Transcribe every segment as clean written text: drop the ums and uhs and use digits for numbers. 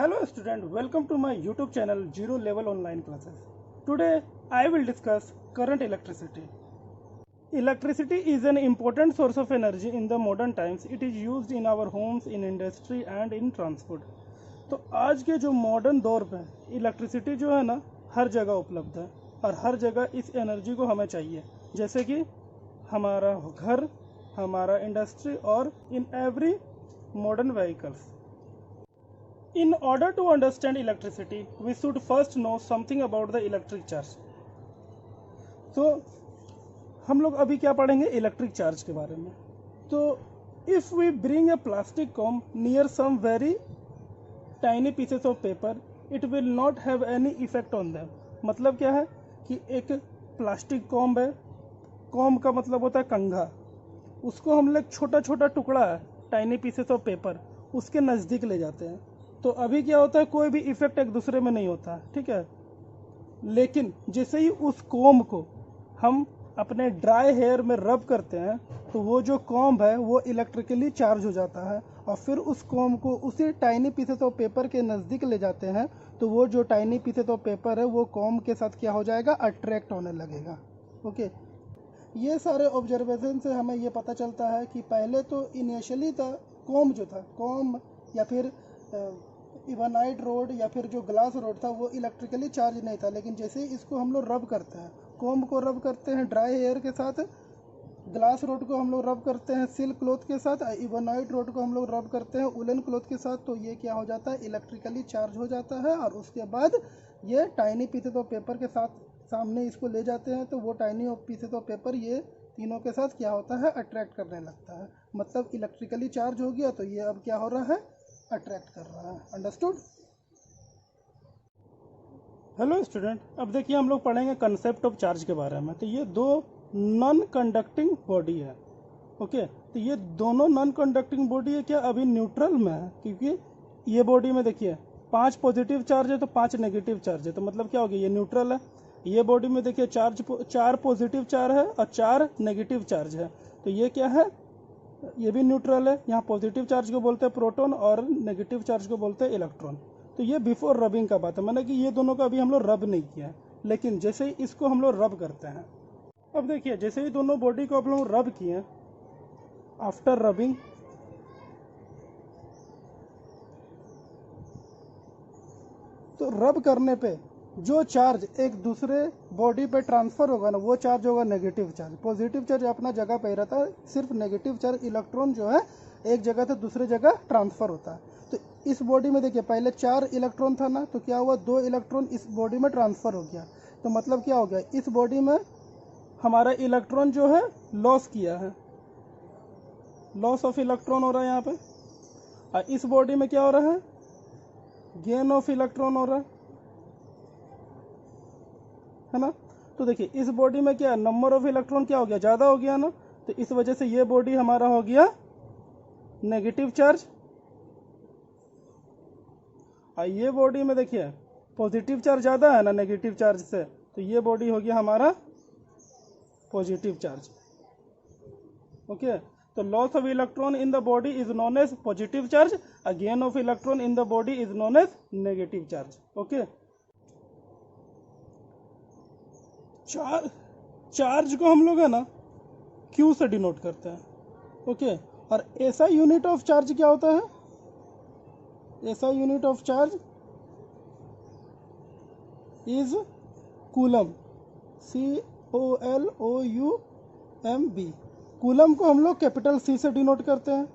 Hello student, welcome to my YouTube channel Zero Level Online Classes. Today I will discuss current electricity. Electricity is an important source of energy in the modern times. It is used in our homes, in industry and in transport. तो आज के जो modern दौर पे electricity जो है ना हर जगह उपलब्ध है और हर जगह इस एनर्जी को हमें चाहिए, जैसे कि हमारा घर, हमारा इंडस्ट्री और in every modern vehicles. In order to understand electricity, we should first know something about the electric charge. तो हम लोग अभी क्या पढ़ेंगे इलेक्ट्रिक चार्ज के बारे में. तो if we bring a plastic comb near some very tiny pieces of paper, it will not have any effect on them. मतलब क्या है कि एक प्लास्टिक कॉम्ब है, कॉम्ब का मतलब होता है कंघा, उसको हम लोग छोटा छोटा टुकड़ा है टाइनी पीसेस ऑफ पेपर उसके नज़दीक ले जाते हैं. तो अभी क्या होता है, कोई भी इफेक्ट एक दूसरे में नहीं होता, ठीक है. लेकिन जैसे ही उस कॉम्ब को हम अपने ड्राई हेयर में रब करते हैं तो वो जो कॉम्ब है वो इलेक्ट्रिकली चार्ज हो जाता है और फिर उस कॉम्ब को उसी टाइनी पीसेस ऑफ पेपर के नज़दीक ले जाते हैं तो वो जो टाइनी पीसेस ऑफ पेपर है वो कॉम्ब के साथ क्या हो जाएगा, अट्रैक्ट होने लगेगा. ओके, ये सारे ऑब्जर्वेशन से हमें ये पता चलता है कि पहले तो इनिशियली था कॉम्ब जो था, कॉम्ब या फिर इवानाइट रोड या फिर जो ग्लास रोड था वो इलेक्ट्रिकली चार्ज नहीं था. लेकिन जैसे ही इसको हम लोग रब करते हैं, कॉम्ब को रब करते हैं ड्राई हेयर के साथ, ग्लास रोड को हम लोग रब करते हैं सिल्क क्लॉथ के साथ, इवानाइट रोड को हम लोग रब करते हैं उलन क्लॉथ के साथ, तो ये क्या हो जाता है, इलेक्ट्रिकली चार्ज हो जाता है. और उसके बाद ये टाइनी पीसेस ऑफ पेपर के साथ सामने इसको ले जाते हैं तो वो टाइनी पीसेस ऑफ पेपर ये तीनों के साथ क्या होता है, अट्रैक्ट करने लगता है. मतलब इलेक्ट्रिकली चार्ज हो गया तो ये अब क्या हो रहा है, अट्रैक्ट कर रहा है. अंडरस्टूड. हेलो स्टूडेंट, अब देखिए हम लोग पढ़ेंगे कंसेप्ट ऑफ चार्ज के बारे में. तो ये दो नॉन कंडक्टिंग बॉडी है. ओके, तो ये दोनों नॉन कंडक्टिंग बॉडी है क्या, अभी न्यूट्रल में है, क्योंकि ये बॉडी में देखिए 5 पॉजिटिव चार्ज है तो 5 नेगेटिव चार्ज है. तो मतलब क्या हो गया, ये न्यूट्रल है. ये बॉडी में देखिए 4 पॉजिटिव चार्ज है और 4 नेगेटिव चार्ज है. तो ये क्या है, ये भी न्यूट्रल है. यहाँ पॉजिटिव चार्ज को बोलते हैं प्रोटॉन और नेगेटिव चार्ज को बोलते हैं इलेक्ट्रॉन. तो ये बिफोर रबिंग का बात है, मैंने कि ये दोनों का अभी हम लोग रब नहीं किया है. लेकिन जैसे ही इसको हम लोग रब करते हैं, अब देखिए जैसे ही दोनों बॉडी को आप लोग रब किए, आफ्टर रबिंग तो रब करने पे जो चार्ज एक दूसरे बॉडी पे ट्रांसफ़र होगा ना, वो चार्ज होगा नेगेटिव चार्ज. पॉजिटिव चार्ज अपना जगह पे ही रहता है, सिर्फ नेगेटिव चार्ज इलेक्ट्रॉन जो है एक जगह से दूसरे जगह ट्रांसफ़र होता है. तो इस बॉडी में देखिए पहले 4 इलेक्ट्रॉन था ना, तो क्या हुआ, 2 इलेक्ट्रॉन इस बॉडी में ट्रांसफ़र हो गया. तो मतलब क्या हो गया, इस बॉडी में हमारा इलेक्ट्रॉन जो है लॉस किया है, लॉस ऑफ इलेक्ट्रॉन हो रहा है यहाँ पे. और इस बॉडी में क्या हो रहा है, गेन ऑफ इलेक्ट्रॉन हो रहा है ना. तो देखिए इस बॉडी में क्या, नंबर ऑफ इलेक्ट्रॉन क्या हो गया, ज़्यादा हो गया ना. तो इस वजह से ये बॉडी हमारा हो गया नेगेटिव चार्ज. और ये बॉडी में देखिए पॉजिटिव चार्ज ज़्यादा है ना नेगेटिव चार्ज से, तो ये बॉडी हो गया हमारा पॉजिटिव चार्ज. ओके, तो loss of electron in the body is known as positive charge, और gain of electron in the body is known as negative charge. Okay, charge को हम लोग है ना क्यू से डिनोट करते हैं. ओके, और ऐसा यूनिट ऑफ चार्ज क्या होता है, ऐसा unit of charge is coulomb, COLOUMB. Coulomb को हम लोग कैपिटल C से डिनोट करते हैं.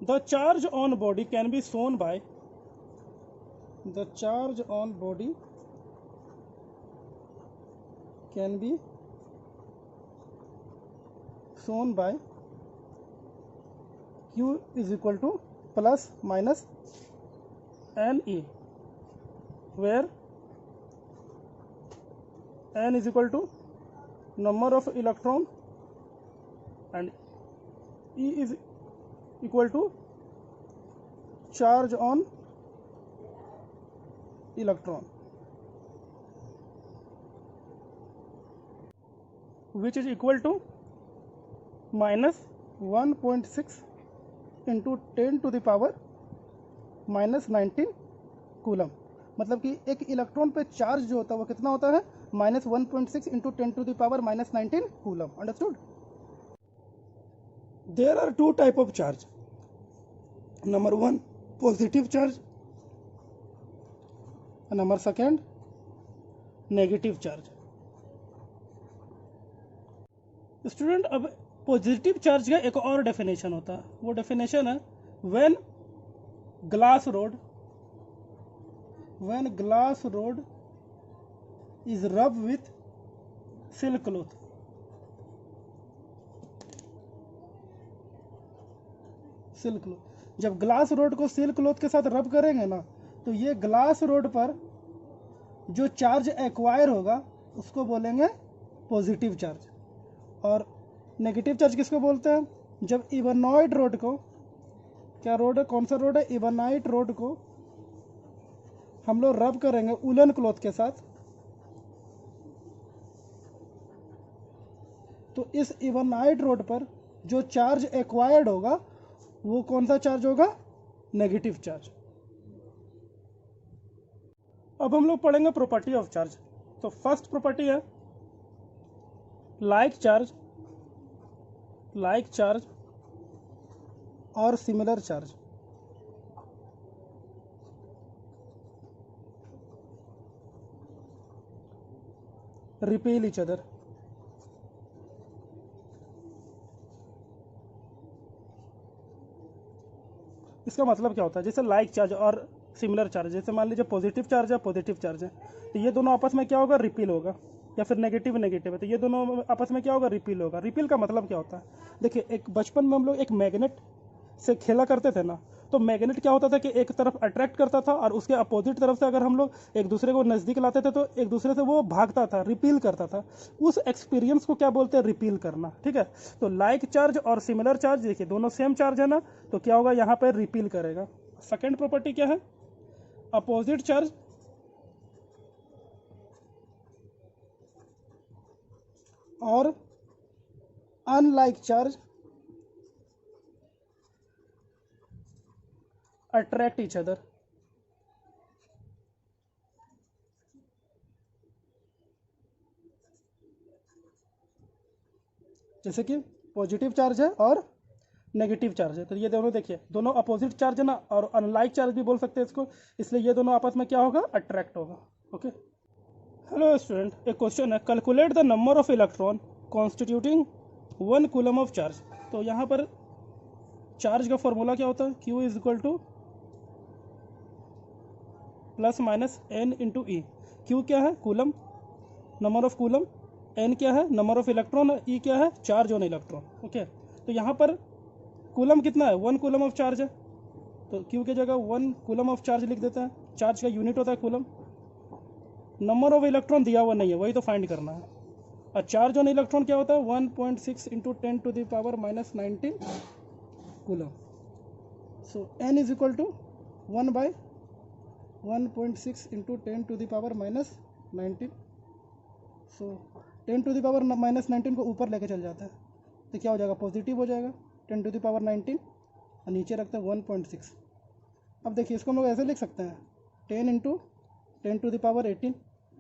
The charge on body can be shown by, the charge on body can be shown by Q is equal to plus minus NE, where N is equal to number of electron and E is equal to charge on electron, which is equal to minus 1.6 into 10 to the power minus 19 coulomb. मतलब कि एक electron पे charge जो होता है वो कितना होता है, minus 1.6 into 10⁻⁻19 coulomb. Understood? There are two type of charge. Number 1 positive charge, number 2 negative charge. Student, अब पॉजिटिव चार्ज का एक और डेफिनेशन होता है, वो डेफिनेशन है when glass rod is rub with silk cloth. Silk cloth, जब glass rod को सिल्क क्लॉथ के साथ रब करेंगे ना, तो ये ग्लास रोड पर जो चार्ज एक्वायर होगा उसको बोलेंगे पॉजिटिव चार्ज। और नेगेटिव चार्ज किसको बोलते हैं, जब इवनॉइड रोड को, क्या रोड है, कौन सा रोड है, इवनाइट रोड को हम लोग रब करेंगे उलन क्लॉथ के साथ, तो इस इवनाइट रोड पर जो चार्ज एक्वायर्ड होगा वो कौन सा चार्ज होगा, नेगेटिव चार्ज। अब हम लोग पढ़ेंगे प्रॉपर्टी ऑफ चार्ज। तो फर्स्ट प्रॉपर्टी है लाइक चार्ज और similar charge repel each other. इसका मतलब क्या होता है, जैसे लाइक चार्ज और सिमिलर चार्ज, जैसे मान लीजिए पॉजिटिव चार्ज है, तो ये दोनों आपस में क्या होगा, रिपील होगा, या फिर नेगेटिव है तो ये दोनों आपस में क्या होगा, रिपील होगा। रिपील का मतलब क्या होता है, देखिए एक बचपन में हम लोग एक मैग्नेट से खेला करते थे ना, तो मैग्नेट क्या होता था कि एक तरफ अट्रैक्ट करता था और उसके अपोजिट तरफ से अगर हम लोग एक दूसरे को नज़दीक लाते थे तो एक दूसरे से वो भागता था, रिपील करता था। उस एक्सपीरियंस को क्या बोलते हैं, रिपील करना। ठीक है, तो लाइक चार्ज और सिमिलर चार्ज, देखिए दोनों सेम चार्ज है ना, तो क्या होगा, यहाँ पर रिपील करेगा। सेकेंड प्रॉपर्टी क्या है, अपोजिट चार्ज और unlike charge attract each other. जैसे कि पॉजिटिव चार्ज है और नेगेटिव चार्ज है, तो ये दोनों देखिए दोनों अपोजिट चार्ज है ना, और अनलाइक चार्ज भी बोल सकते हैं इसको, इसलिए ये दोनों आपस में क्या होगा, अट्रैक्ट होगा। ओके, हेलो स्टूडेंट, एक क्वेश्चन है, calculate the number of electron constituting 1 coulomb of charge. तो यहाँ पर चार्ज का फॉर्मूला क्या होता है, Q is equal two plus minus n into E. Q क्या है, coulomb, number of coulomb, n क्या है, नंबर ऑफ इलेक्ट्रॉन, ई क्या है, चार्ज ऑन इलेक्ट्रॉन। ओके, तो यहाँ पर कूलम कितना है, 1 कूलम ऑफ चार्ज है, तो क्यू की जगह 1 कूलम ऑफ चार्ज लिख देते हैं, चार्ज का यूनिट होता है कूलम। नंबर ऑफ इलेक्ट्रॉन दिया हुआ नहीं है, वही तो फाइंड करना है। और चार्ज ऑन इलेक्ट्रॉन क्या होता है, 1.6 into 10⁻⁻19 coulomb. So n is equal to 1/1.6 into 10⁻⁻19। So 10⁻⁻19 को ऊपर लेके चल जाता है, तो क्या हो जाएगा, पॉजिटिव हो जाएगा 10⁻19, और नीचे रखते हैं 1.6। अब देखिए इसको हम लोग ऐसे लिख सकते हैं, 10 इंटू 10⁻18,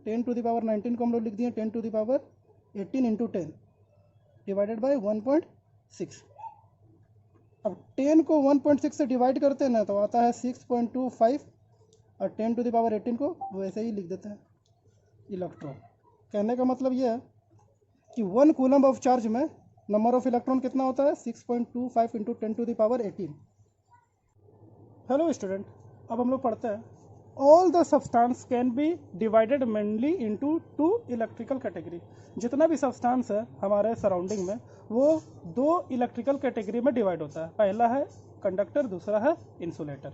10⁻19 को हम लोग लिख दिए 10⁻18 इंटू 10 डिवाइडेड बाई 1.6। अब 10 को 1.6 से डिवाइड करते हैं ना, तो आता है 6.25, और 10⁻18 को वैसे ही लिख देते हैं इलेक्ट्रॉन। कहने का मतलब ये है कि 1 कूलम ऑफ चार्ज में नंबर ऑफ इलेक्ट्रॉन कितना होता है, 6.25 इंटू 10⁻18। हेलो स्टूडेंट, अब हम लोग पढ़ते हैं, all the substance can be divided mainly into 2 electrical category. जितना भी सब्सटेंस है हमारे सराउंडिंग में वो 2 इलेक्ट्रिकल कैटेगरी में डिवाइड होता है। पहला है कंडक्टर, दूसरा है इंसुलेटर।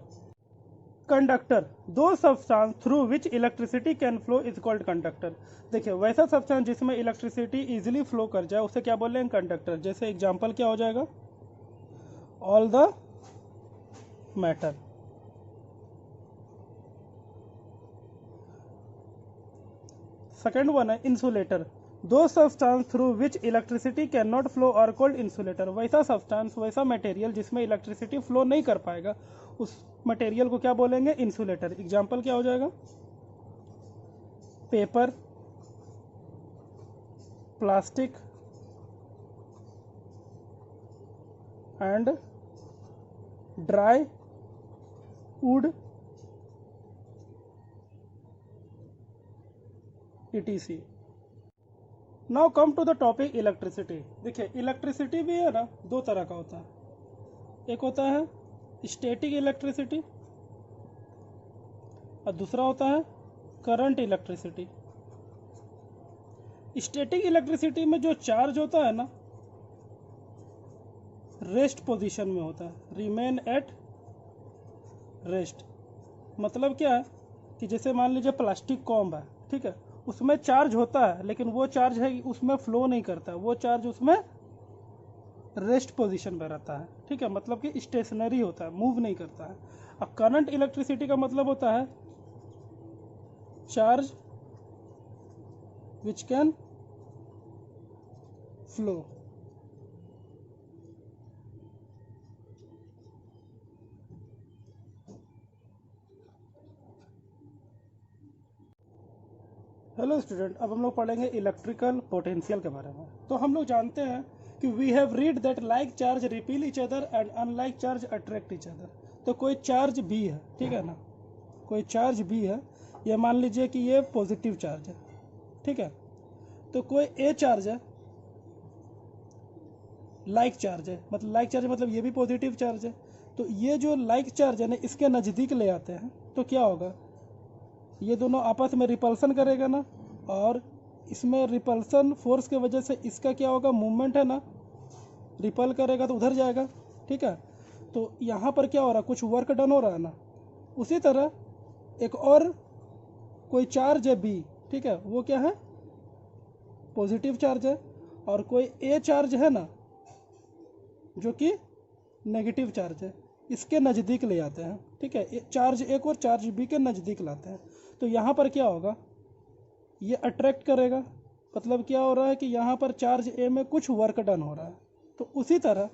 कंडक्टर, दो substance through which electricity can flow is called conductor. देखिए वैसा सब्सटेंस जिसमें इलेक्ट्रिसिटी इजीली फ्लो कर जाए उसे क्या बोल रहे हैं, कंडक्टर। जैसे एग्जांपल क्या हो जाएगा, all the matter. Second one है इंसुलेटर, दो substance through which electricity can not flow are called insulator. वैसा सब्सटेंस, वैसा मटेरियल जिसमें इलेक्ट्रिसिटी फ्लो नहीं कर पाएगा मटेरियल को क्या बोलेंगे? इंसुलेटर। एग्जाम्पल क्या हो जाएगा? Paper, plastic and dry wood etc. Now come to the topic electricity. देखिए इलेक्ट्रिसिटी भी है ना, दो तरह का होता है। एक होता है स्टैटिक इलेक्ट्रिसिटी और दूसरा होता है करंट इलेक्ट्रिसिटी। स्टैटिक इलेक्ट्रिसिटी में जो चार्ज होता है ना, रेस्ट पोजीशन में होता है, रिमेन एट रेस्ट। मतलब क्या है कि जैसे मान लीजिए प्लास्टिक कॉम्ब है, ठीक है, उसमें चार्ज होता है लेकिन वो चार्ज है उसमें फ्लो नहीं करता है, वो चार्ज उसमें रेस्ट पोजीशन में रहता है, ठीक है, मतलब कि स्टेशनरी होता है, मूव नहीं करता है। अब करंट इलेक्ट्रिसिटी का मतलब होता है charge which can flow. Hello student, अब हम लोग पढ़ेंगे इलेक्ट्रिकल पोटेंशियल के बारे में। तो हम लोग जानते हैं कि we have read that like charge repel each other and unlike charge attract each other. तो कोई चार्ज बी है, ठीक है ना, कोई चार्ज बी है, ये मान लीजिए कि ये पॉजिटिव चार्ज है, ठीक है। तो कोई ए चार्ज है, लाइक चार्ज है, मतलब लाइक चार्ज मतलब ये भी पॉजिटिव चार्ज है। तो ये जो लाइक चार्ज है ना, इसके नज़दीक ले आते हैं तो क्या होगा? ये दोनों आपस में रिपल्सन करेगा ना, और इसमें रिपल्सन फोर्स के वजह से इसका क्या होगा? मूवमेंट है ना, रिपल करेगा तो उधर जाएगा, ठीक है। तो यहाँ पर क्या हो रहा है? कुछ वर्क डन हो रहा है ना। उसी तरह एक और कोई चार्ज है बी, ठीक है, वो क्या है? पॉजिटिव चार्ज है। और कोई ए चार्ज है ना जो कि नेगेटिव चार्ज है, इसके नज़दीक ले आते हैं, ठीक है। चार्ज ए को और चार्ज बी के नज़दीक लाते हैं। तो यहाँ पर क्या होगा? ये अट्रैक्ट करेगा, मतलब क्या हो रहा है कि यहाँ पर चार्ज ए में कुछ वर्क डन हो रहा है। तो उसी तरह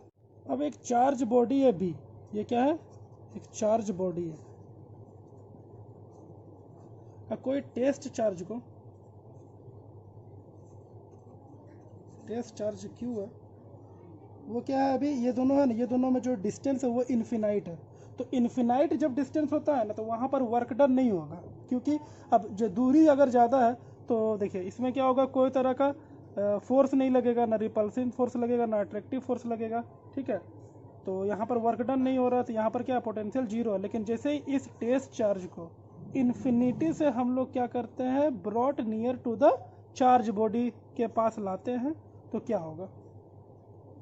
अब एक चार्ज बॉडी है बी, ये क्या है? एक चार्ज बॉडी है। अब कोई टेस्ट चार्ज को, टेस्ट चार्ज क्यू है, वो क्या है? अभी ये दोनों है ना, ये दोनों में जो डिस्टेंस है वो इन्फिनाइट है। तो इन्फिनाइट जब डिस्टेंस होता है ना, तो वहाँ पर वर्क डन नहीं होगा, क्योंकि अब जो दूरी अगर ज़्यादा है तो देखिए इसमें क्या होगा? कोई तरह का फोर्स नहीं लगेगा, ना रिपल्सिव फोर्स लगेगा, ना अट्रैक्टिव फोर्स लगेगा, ठीक है। तो यहाँ पर वर्क डन नहीं हो रहा, तो यहाँ पर क्या पोटेंशियल जीरो है। लेकिन जैसे ही इस टेस्ट चार्ज को इन्फिनिटी से हम लोग क्या करते हैं? Brought near to the charge body के पास लाते हैं, तो क्या होगा?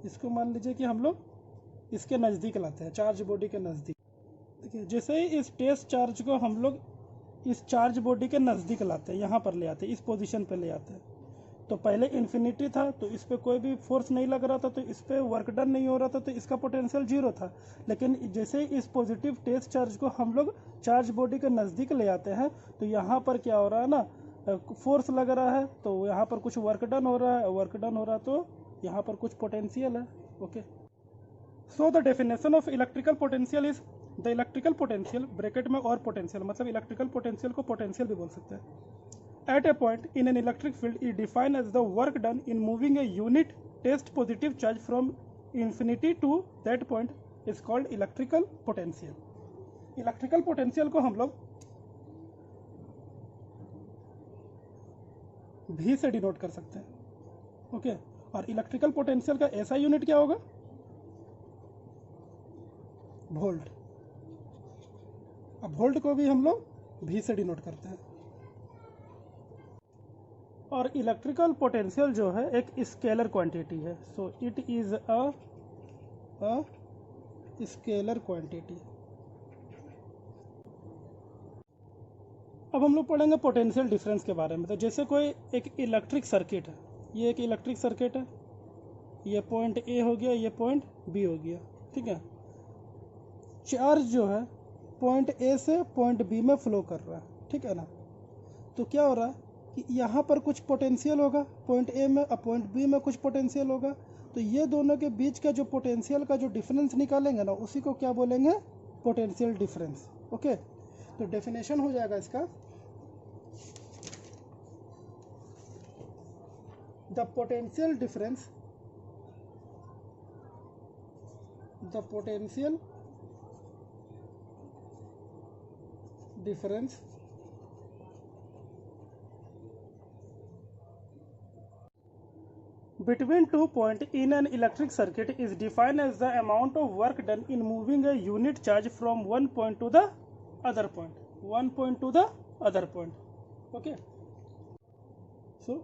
इसको मान लीजिए कि हम लोग इसके नज़दीक लाते हैं, चार्ज बॉडी के नज़दीक। देखिए जैसे ही इस टेस्ट चार्ज को हम लोग इस चार्ज बॉडी के नज़दीक लाते हैं, यहाँ पर ले आते हैं, इस पोजीशन पे ले आते हैं। तो पहले इन्फिनिटी था, तो इस पर कोई भी फोर्स नहीं लग रहा था, तो इस पर वर्क डन नहीं हो रहा था, तो इसका पोटेंशियल जीरो था। लेकिन जैसे ही इस पॉजिटिव टेस्ट चार्ज को हम लोग चार्ज बॉडी के नज़दीक ले आते हैं, तो यहाँ पर क्या हो रहा है ना, फोर्स लग रहा है, तो यहाँ पर कुछ वर्क डन हो रहा है, वर्क डन हो रहा है तो यहाँ पर कुछ पोटेंशियल है। Okay, so the definition of electrical potential is the electrical potential, bracket में और पोटेंशियल, मतलब इलेक्ट्रिकल पोटेंशियल को पोटेंशियल भी बोल सकते हैं। At a point in an electric field is defined as the work done in moving a unit test positive charge from infinity to that point is called electrical potential. Electrical potential को हम लोग भी से denote कर सकते हैं। Okay, और electrical potential का ऐसा यूनिट क्या होगा? वोल्ट। अब वोल्ट को भी हम लोग भी से डिनोट करते हैं। और इलेक्ट्रिकल पोटेंशियल जो है एक स्केलर क्वांटिटी है, so it is a scalar quantity. अब हम लोग पढ़ेंगे पोटेंशियल डिफरेंस के बारे में। तो जैसे कोई एक इलेक्ट्रिक सर्किट है, ये एक इलेक्ट्रिक सर्किट है, ये पॉइंट ए हो गया, ये पॉइंट बी हो गया, ठीक है। चार्ज जो है पॉइंट ए से पॉइंट बी में फ्लो कर रहा है, ठीक है ना। तो क्या हो रहा है कि यहाँ पर कुछ पोटेंशियल होगा पॉइंट ए में, और पॉइंट बी में कुछ पोटेंशियल होगा। तो ये दोनों के बीच का जो पोटेंशियल का जो डिफरेंस निकालेंगे ना, उसी को क्या बोलेंगे? Potential difference. ओके, तो डेफिनेशन हो जाएगा इसका, the potential difference between 2 points in an electric circuit is defined as the amount of work done in moving a unit charge from one point to the other point, okay। so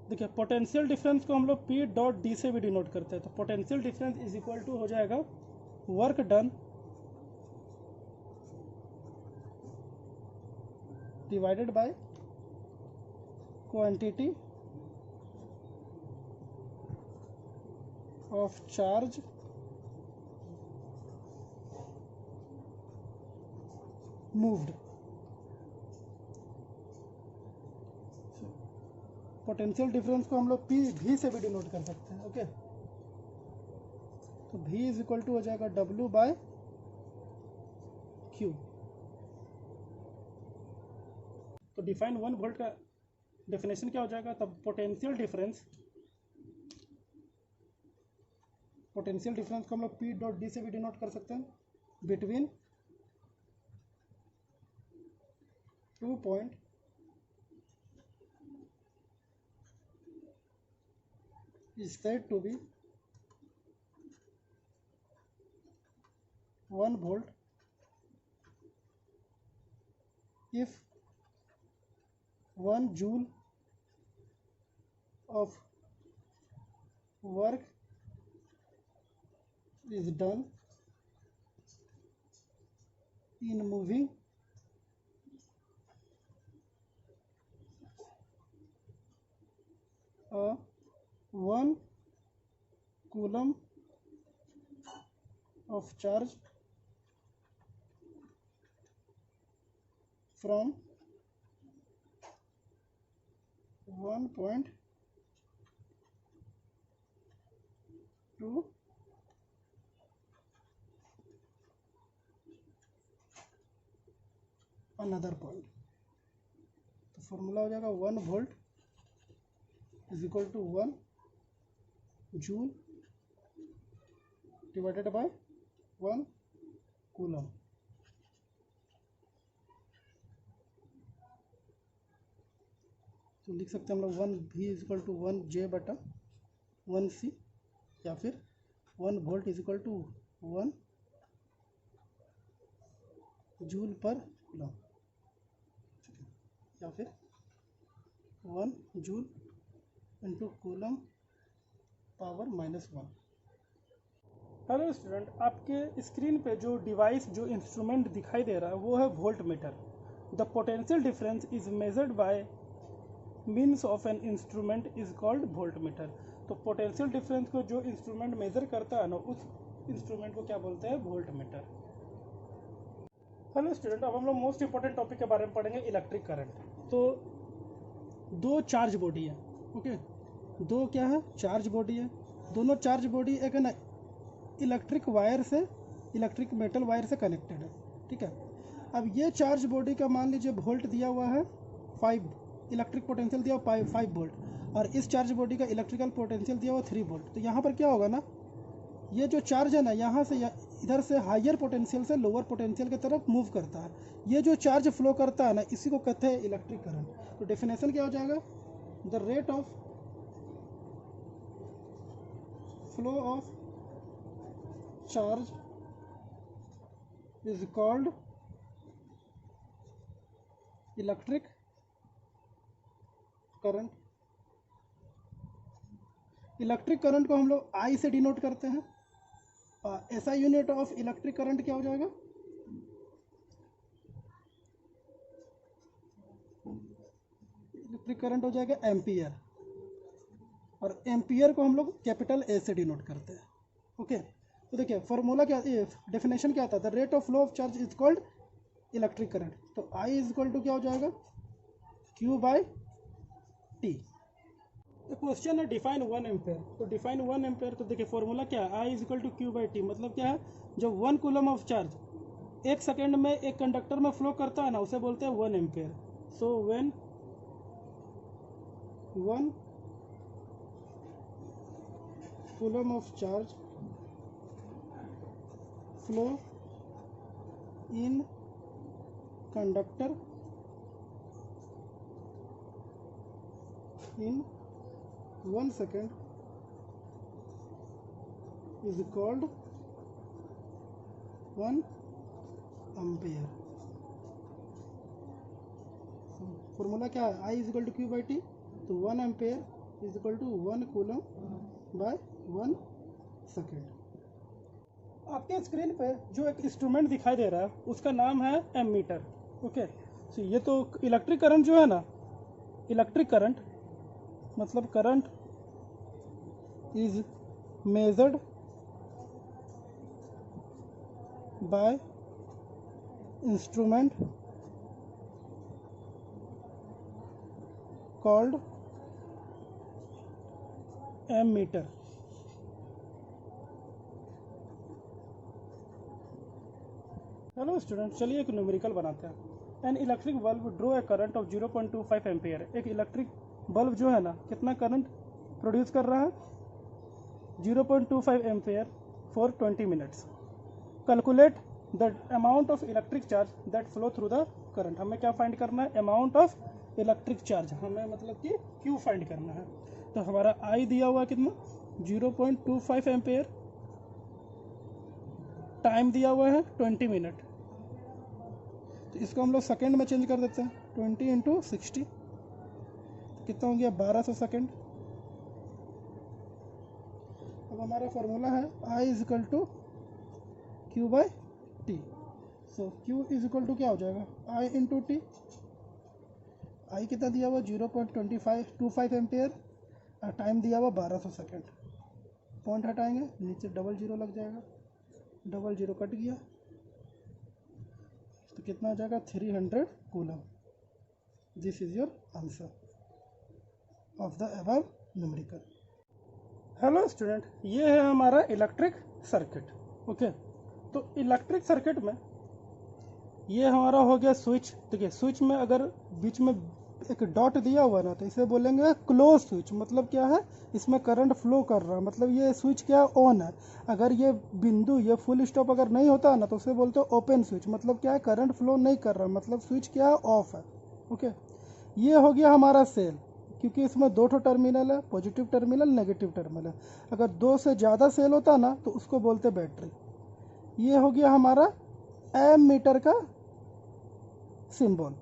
देखिए potential difference को हम लोग P dot D से भी denote करते हैं, तो potential difference is equal to हो जाएगा work done divided by quantity of charge moved। Potential difference को हम लोग P भी से भी डिनोट कर सकते हैं, ओके। तो V इज इक्वल टू हो जाएगा W बाय Q। तो डिफाइन 1 वोल्ट का डेफिनेशन क्या हो जाएगा, तब पोटेंशियल डिफरेंस को हम लोग P डॉट डी से भी डिनोट कर सकते हैं, between 2 point is said to be 1 volt if 1 joule of work is done in moving a 1 coulomb of charge from one point to another point। तो formula हो जाएगा 1 volt is equal to 1 joule divided by 1 coulomb. तो लिख सकते हैं हम लोग 1 V is equal to 1 J by 1 C, या फिर 1 volt is equal to 1 joule पर कूलम, या फिर 1 joule into coulomb power -1। Hello student, आपके स्क्रीन पे जो डिवाइस जो इंस्ट्रूमेंट दिखाई दे रहा है वो है volt meter. The potential difference is measured bye means of an instrument is called volt meter. तो पोटेंशियल डिफरेंस को जो इंस्ट्रूमेंट मेजर करता है ना, उस इंस्ट्रूमेंट को क्या बोलते हैं, वोल्ट मीटर। हेलो स्टूडेंट, अब हम लोग मोस्ट इंपॉर्टेंट टॉपिक के बारे में पढ़ेंगे, इलेक्ट्रिक करंट। तो 2 चार्ज बॉडी है, ओके, 2 क्या है, चार्ज बॉडी है। दोनों चार्ज बॉडी एक है ना इलेक्ट्रिक वायर से, इलेक्ट्रिक मेटल वायर से कनेक्टेड है, ठीक है। अब ये चार्ज बॉडी का मान लीजिए वोल्ट दिया हुआ है 5, इलेक्ट्रिक पोटेंशियल दिया हुआ 5 वोल्ट, और इस चार्ज बॉडी का इलेक्ट्रिकल पोटेंशियल दिया हुआ 3 वोल्ट। तो यहाँ पर क्या होगा ना, ये जो चार्ज है ना यहाँ से इधर से हायर पोटेंशियल से लोअर पोटेंशियल की तरफ मूव करता है। ये जो चार्ज फ्लो करता है ना, इसी को कहते हैं इलेक्ट्रिक करंट। तो डेफिनेशन क्या हो जाएगा, the rate of flow of charge is called electric current. Electric current को हम लोग I से डिनोट करते हैं। ऐसा यूनिट ऑफ इलेक्ट्रिक करंट क्या हो जाएगा, इलेक्ट्रिक करंट हो जाएगा एम्पियर, और एम्पियर को हम लोग कैपिटल A से डिनोट करते हैं, ओके। तो देखिए फॉर्मूला क्या, डेफिनेशन क्या आता है, the rate of flow of charge is called electric current. तो I इज इक्वल टू क्या हो जाएगा, Q बाय T। क्वेश्चन है डिफाइन 1 एम्पेयर। तो डिफाइन 1 एम्पेयर, तो देखिए फॉर्मूला क्या है, I is equal to Q by T। मतलब क्या है, जब 1 कूलम ऑफ चार्ज 1 सेकेंड में एक कंडक्टर में फ्लो करता है ना, उसे बोलते हैं 1 ampere. So when 1 coulomb of charge flow in conductor in 1 second is called 1 ampere. फॉर्मूला क्या है? I is equal to Q by T. तो 1 ampere is equal to 1 coulomb by 1 second. आपके स्क्रीन पे जो एक इंस्ट्रूमेंट दिखाई दे रहा है उसका नाम है एमीटर। ओके, तो ये तो इलेक्ट्रिक करंट जो है ना, इलेक्ट्रिक करंट मतलब current is measured by instrument called ammeter. Hello student, चलिए एक न्यूमेरिकल बनाते हैं। An electric bulb draw a current of 0.25 ampere. एक इलेक्ट्रिक बल्ब जो है ना, कितना करंट प्रोड्यूस कर रहा है? 0.25 ampere for 20 minutes. Calculate the amount of electric charge that flow through the current. हमें क्या फाइंड करना है? अमाउंट ऑफ इलेक्ट्रिक चार्ज, हमें मतलब कि क्यू फाइंड करना है। तो हमारा आई दिया हुआ कितना? 0.25 एम्पियर, टाइम दिया हुआ है 20 मिनट। तो इसको हम लोग सेकेंड में चेंज कर देते हैं। 20 इंटू 60 कितना हो गया? 1200 सेकेंड। अब हमारा फॉर्मूला है I is equal to Q by T. So Q is equal to क्या हो जाएगा? I into T. आई कितना दिया हुआ? 0.25 एम्पियर और टाइम दिया हुआ 1200 सेकेंड। पॉइंट हटाएंगे, नीचे डबल जीरो लग जाएगा, डबल जीरो कट गया, तो कितना हो जाएगा? 300 coulomb. This is your answer of the above numerical. Hello student, ये है हमारा इलेक्ट्रिक सर्किट। ओके, तो इलेक्ट्रिक सर्किट में ये हमारा हो गया स्विच। देखिए, स्विच में अगर बीच में एक डॉट दिया हुआ ना, तो इसे बोलेंगे क्लोज स्विच। मतलब क्या है? इसमें करंट फ्लो कर रहा है, मतलब ये स्विच क्या? ऑन है। अगर ये बिंदु, ये फुल स्टॉप अगर नहीं होता ना, तो उसे बोलते हैं ओपन स्विच। मतलब क्या है? करंट फ्लो नहीं कर रहा, मतलब स्विच क्या? ऑफ है। ओके, ये हो गया हमारा सेल, क्योंकि इसमें दो ठो टर्मिनल है, पॉजिटिव टर्मिनल, नेगेटिव टर्मिनल। अगर दो से ज़्यादा सेल होता ना, तो उसको बोलते बैटरी। ये हो गया हमारा एम मीटर का सिंबल।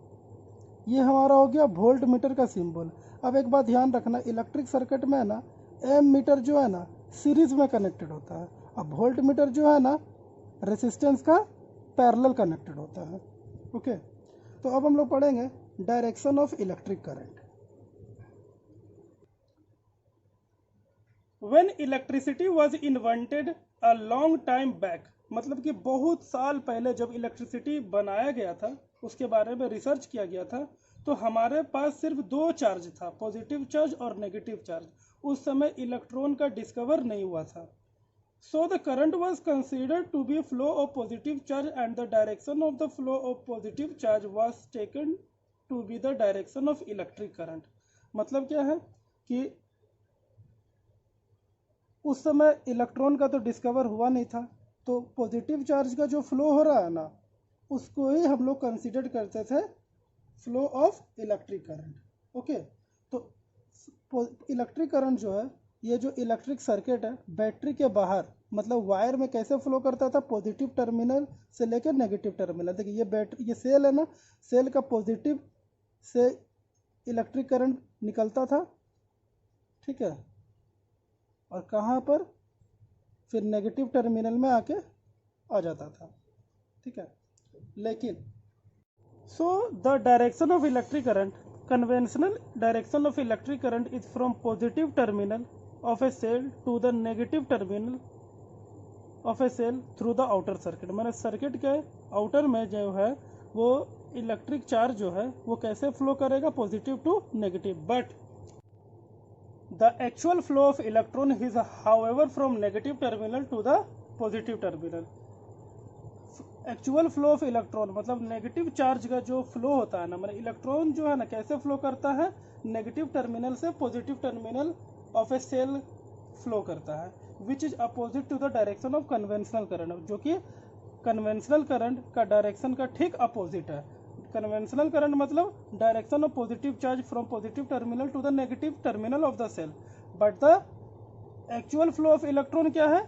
ये हमारा हो गया वोल्ट मीटर का सिंबल। अब एक बात ध्यान रखना, इलेक्ट्रिक सर्किट में है ना, एम मीटर जो है ना सीरीज में कनेक्टेड होता है, अब वोल्ट मीटर जो है ना रेसिस्टेंस का पैरेलल कनेक्टेड होता है। ओके, तो अब हम लोग पढ़ेंगे direction of electric current. When electricity was invented a long time back, मतलब कि बहुत साल पहले जब इलेक्ट्रिसिटी बनाया गया था, उसके बारे में रिसर्च किया गया था, तो हमारे पास सिर्फ दो चार्ज था, पॉजिटिव चार्ज और नेगेटिव चार्ज। उस समय इलेक्ट्रॉन का डिस्कवर नहीं हुआ था। So the current was considered to be flow of positive charge and the direction of the flow of positive charge was taken to be the direction of electric current. मतलब क्या है कि उस समय इलेक्ट्रॉन का तो डिस्कवर हुआ नहीं था, तो पॉजिटिव चार्ज का जो फ्लो हो रहा है ना, उसको ही हम लोग कंसीडर करते थे flow of electric current. Okay, तो इलेक्ट्रिक करंट जो है, ये जो इलेक्ट्रिक सर्किट है, बैटरी के बाहर मतलब वायर में कैसे फ्लो करता था? पॉजिटिव टर्मिनल से लेकर नेगेटिव टर्मिनल। देखिए, ये बैटरी, ये सेल है ना, सेल का पॉजिटिव से इलेक्ट्रिक करंट निकलता था, ठीक है, और कहाँ पर? फिर नेगेटिव टर्मिनल में आके आ जाता था, ठीक है। लेकिन so the direction of electric current, conventional direction of electric current is from positive terminal of a cell to the negative terminal of a cell through the outer circuit. मैंने circuit के outer में जो है वो electric charge जो है वो कैसे फ्लो करेगा? Positive to negative. But the actual flow of electron is however from negative terminal to the positive terminal. Actual flow of electron मतलब नेगेटिव चार्ज का जो फ्लो होता है ना, मतलब इलेक्ट्रॉन जो है ना कैसे फ्लो करता है, नेगेटिव टर्मिनल से positive terminal of a cell flow करता है, which is opposite to the direction of conventional current, जो कि कन्वेंशनल करंट का डायरेक्शन का ठीक अपोजिट है। कन्वेंशनल करंट मतलब direction of positive charge from positive terminal to the negative terminal of the cell, but the actual flow of electron क्या है,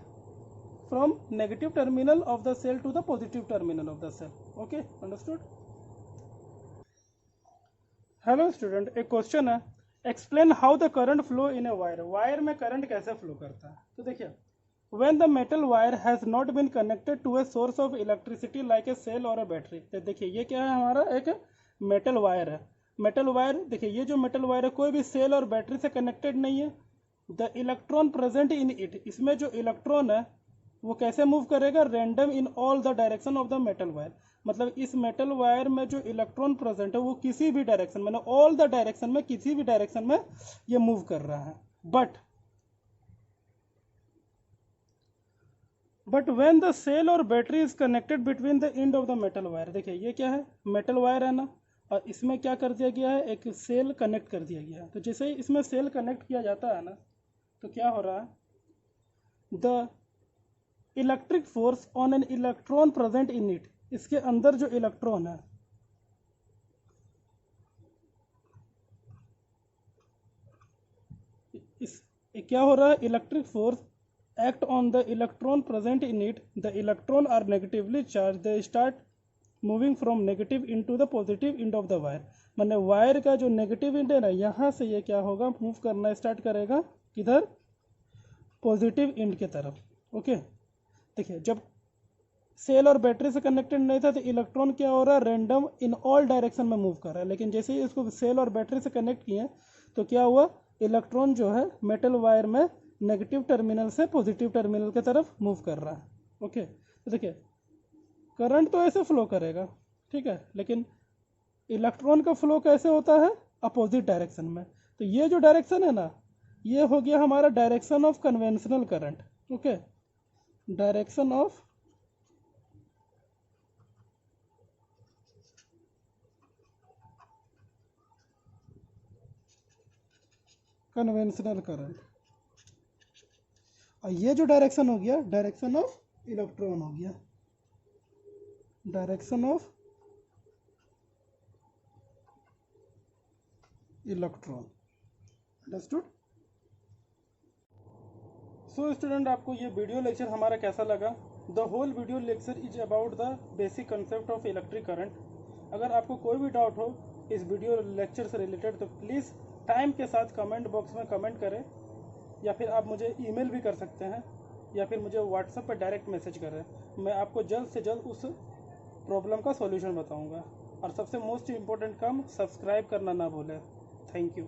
from negative terminal of the cell to the positive terminal of the cell. Okay, understood? Hello student, एक question है, explain how the current flow in a wire. Wire में current कैसे flow करता है? तो देखिए, when the metal wire has not been connected to a source of electricity like a cell or a battery. तो देखिए ये क्या है, हमारा एक मेटल वायर है। मेटल वायर, देखिए ये जो मेटल वायर है कोई भी सेल और बैटरी से कनेक्टेड नहीं है। The electron present in it, इसमें जो इलेक्ट्रॉन है वो कैसे मूव करेगा, random in all the direction of the metal wire, मतलब इस मेटल वायर में जो इलेक्ट्रॉन प्रेजेंट है वो किसी भी डायरेक्शन में, ऑल द डायरेक्शन में, किसी भी डायरेक्शन में ये मूव कर रहा है। बट व्हेन द सेल और battery is connected between the end of the metal wire, देखिए ये क्या है, मेटल वायर है ना, और इसमें क्या कर दिया गया है, एक सेल कनेक्ट कर दिया गया है। तो जैसे ही इसमें सेल कनेक्ट किया जाता है ना, तो क्या हो रहा है, the electric force on an electron present in it, इसके अंदर जो इलेक्ट्रॉन है इस क्या हो रहा है, electric force act on the electron present in it, the electron are negatively charge, they start moving from negative into the positive end of the wire, मैंने वायर का जो नेगेटिव एंड है ना, यहाँ से ये क्या होगा, मूव करना स्टार्ट करेगा किधर, पॉजिटिव एंड के तरफ। ओके, देखिए जब सेल और बैटरी से कनेक्टेड नहीं था तो इलेक्ट्रॉन क्या हो रहा है, रैंडम इन ऑल डायरेक्शन में मूव कर रहा है, लेकिन जैसे ही इसको सेल और बैटरी से कनेक्ट किए तो क्या हुआ, इलेक्ट्रॉन जो है मेटल वायर में नेगेटिव टर्मिनल से पॉजिटिव टर्मिनल की तरफ मूव कर रहा है। ओके, तो देखिए करंट तो ऐसे फ्लो करेगा, ठीक है, लेकिन इलेक्ट्रॉन का फ्लो कैसे होता है, अपोजिट डायरेक्शन में। तो ये जो डायरेक्शन है ना, ये हो गया हमारा direction of conventional current. Okay, direction of conventional current, और ये जो डायरेक्शन हो गया, डायरेक्शन ऑफ इलेक्ट्रॉन हो गया, direction of electron. Understood? So student, आपको ये वीडियो लेक्चर हमारा कैसा लगा? The whole video lecture is about the basic concept of electric current. अगर आपको कोई भी डाउट हो इस वीडियो लेक्चर से रिलेटेड तो प्लीज़ टाइम के साथ कमेंट बॉक्स में कमेंट करें, या फिर आप मुझे ईमेल भी कर सकते हैं, या फिर मुझे व्हाट्सएप पर डायरेक्ट मैसेज करें। मैं आपको जल्द से जल्द उस प्रॉब्लम का सॉल्यूशन बताऊंगा। और सबसे मोस्ट इम्पोर्टेंट काम, सब्सक्राइब करना ना भूलें। Thank you.